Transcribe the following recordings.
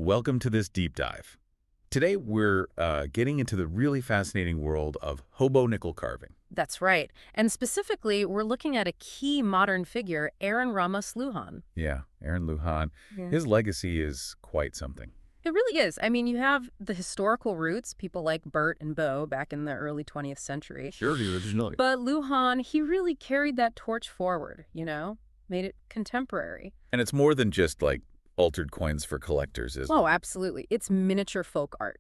welcome to this deep dive. Today, we're getting into the really fascinating world of hobo nickel carving. That's right. And specifically, we're looking at a key modern figure, Aaron Ramos Lujan. Yeah, Aaron Lujan. Yeah. His legacy is quite something. It really is. I mean, you have the historical roots, people like Bert and Bo back in the early 20th century. Sure, the original. But Lujan, he really carried that torch forward, made it contemporary. And it's more than just like altered coins for collectors, is it? Oh, absolutely. It's miniature folk art,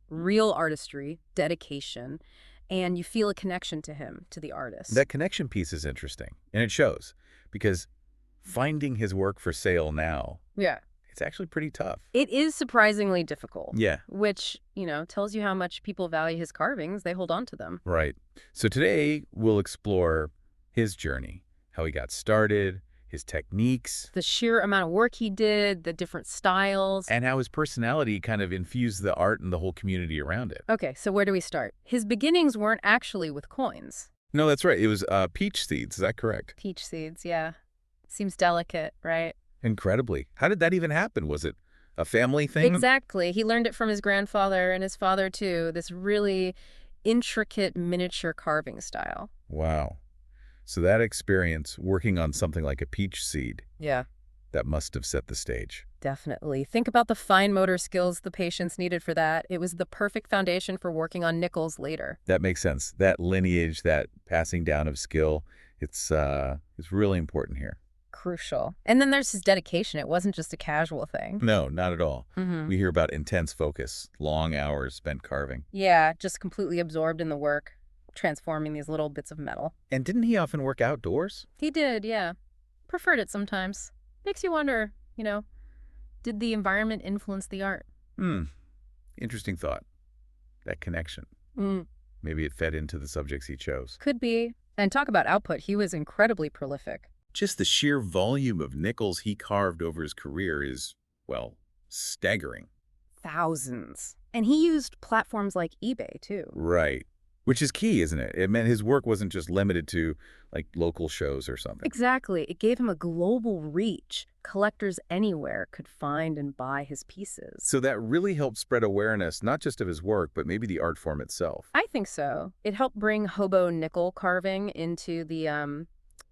real artistry, dedication, and you feel a connection to him, to the artist. That connection piece is interesting, and it shows, because finding his work for sale now, Yeah. it's actually pretty tough. It is surprisingly difficult. Yeah. Which, tells you how much people value his carvings. They hold on to them. Right. So today, we'll explore his journey, how he got started, his techniques, The sheer amount of work he did, the different styles. and how his personality kind of infused the art and the whole community around it. Okay, so where do we start? His beginnings weren't actually with coins. No, that's right. It was peach seeds. Is that correct? Peach seeds, yeah. Seems delicate, right? Incredibly. How did that even happen? Was it a family thing? Exactly. He learned it from his grandfather and his father, too. This really intricate miniature carving style. Wow. So that experience, working on something like a peach seed, Yeah. that must have set the stage. Definitely. Think about the fine motor skills the patients needed for that. It was the perfect foundation for working on nickels later. That makes sense. That lineage, that passing down of skill, it's really important here. Crucial. And then there's his dedication. It wasn't just a casual thing. No, not at all. Mm-hmm. We hear about intense focus, long hours spent carving. Yeah, just completely absorbed in the work, transforming these little bits of metal. And didn't he often work outdoors? He did, yeah. Preferred it sometimes. Makes you wonder, did the environment influence the art? Interesting thought. That connection. Mm, Maybe it fed into the subjects he chose. could be. And talk about output. He was incredibly prolific. Just the sheer volume of nickels he carved over his career is, well, staggering. Thousands. And he used platforms like eBay, too. Right. Which is key, isn't it? It meant his work wasn't just limited to, like, local shows or something. Exactly. It gave him a global reach. Collectors anywhere could find and buy his pieces. So that really helped spread awareness, not just of his work, but maybe the art form itself. I think so. It helped bring hobo nickel carving into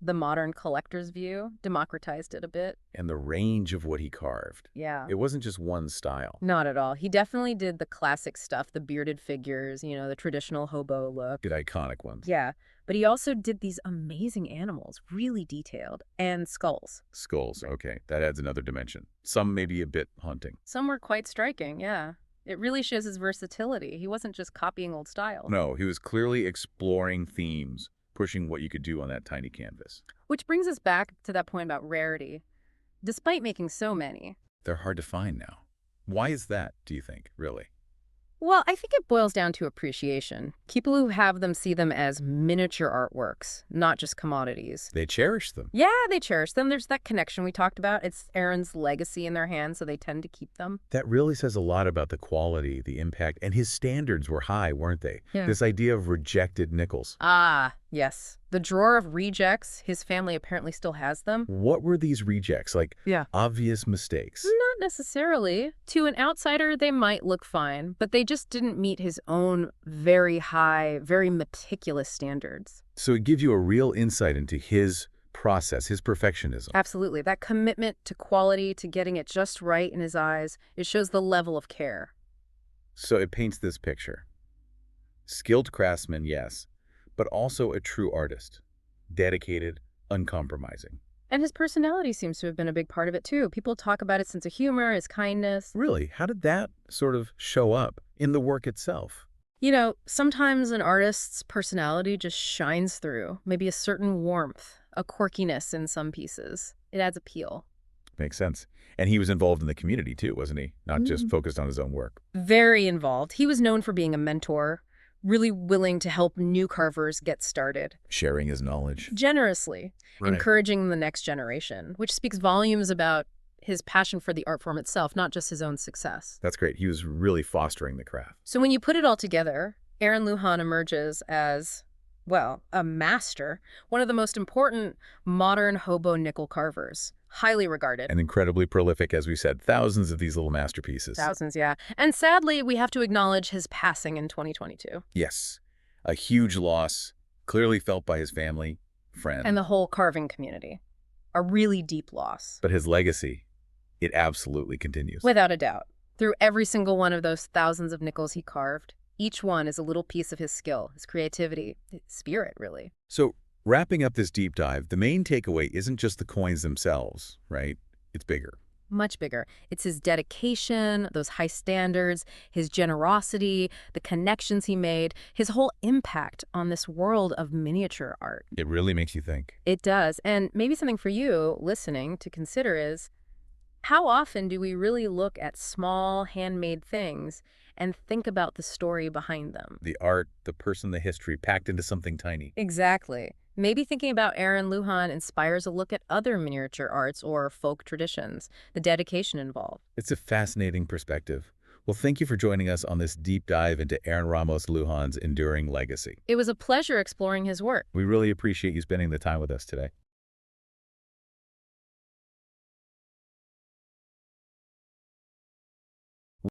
the modern collector's view, democratized it a bit. And the range of what he carved. Yeah. It wasn't just one style. Not at all. He definitely did the classic stuff, the bearded figures, the traditional hobo look. Good iconic ones. Yeah. But he also did these amazing animals, really detailed, and skulls. Skulls, okay. That adds another dimension. Some may be a bit haunting. Some were quite striking, yeah. It really shows his versatility. He wasn't just copying old styles. No, he was clearly exploring themes, pushing what you could do on that tiny canvas. Which brings us back to that point about rarity. Despite making so many. They're hard to find now. Why is that, do you think, really? Well, I think it boils down to appreciation. People who have them see them as miniature artworks, not just commodities. They cherish them. Yeah, they cherish them. There's that connection we talked about. It's Aaron's legacy in their hands, so they tend to keep them. That really says a lot about the quality, the impact, and his standards were high, weren't they? Yeah. This idea of rejected nickels. Ah, yes. The drawer of rejects, his family apparently still has them. What were these rejects? Like, Yeah. obvious mistakes? Not necessarily. To an outsider, they might look fine, but they just didn't meet his own very high, very meticulous standards. So it gives you a real insight into his process, his perfectionism. Absolutely. That commitment to quality, to getting it just right in his eyes, it shows the level of care. So it paints this picture. Skilled craftsman, yes, but also a true artist. Dedicated, uncompromising. And his personality seems to have been a big part of it, too. People talk about his sense of humor, his kindness. Really, how did that sort of show up in the work itself? Sometimes an artist's personality just shines through. Maybe a certain warmth, a quirkiness in some pieces. It adds appeal. Makes sense. And he was involved in the community too, wasn't he? Not just focused on his own work. Very involved. He was known for being a mentor, really willing to help new carvers get started. Sharing his knowledge. Generously, Right. encouraging the next generation, which speaks volumes about his passion for the art form itself, not just his own success. That's great. He was really fostering the craft. So when you put it all together, Aaron Lujan emerges as, well, a master, one of the most important modern hobo nickel carvers. Highly regarded. And incredibly prolific, as we said, thousands of these little masterpieces. Thousands, yeah. And sadly, we have to acknowledge his passing in 2022. Yes, a huge loss, clearly felt by his family, friends. And the whole carving community. A really deep loss. But his legacy, it absolutely continues. Without a doubt. Through every single one of those thousands of nickels he carved, each one is a little piece of his skill, his creativity, his spirit, really. So, wrapping up this deep dive, the main takeaway isn't just the coins themselves, right? It's bigger. Much bigger. It's his dedication, those high standards, his generosity, the connections he made, his whole impact on this world of miniature art. It really makes you think. It does. And maybe something for you listening to consider is, how often do we really look at small, handmade things and think about the story behind them? The art, the person, the history, packed into something tiny. Exactly. Maybe thinking about Aaron Lujan inspires a look at other miniature arts or folk traditions, the dedication involved. It's a fascinating perspective. Well, thank you for joining us on this deep dive into Aaron Ramos Lujan's enduring legacy. It was a pleasure exploring his work. We really appreciate you spending the time with us today.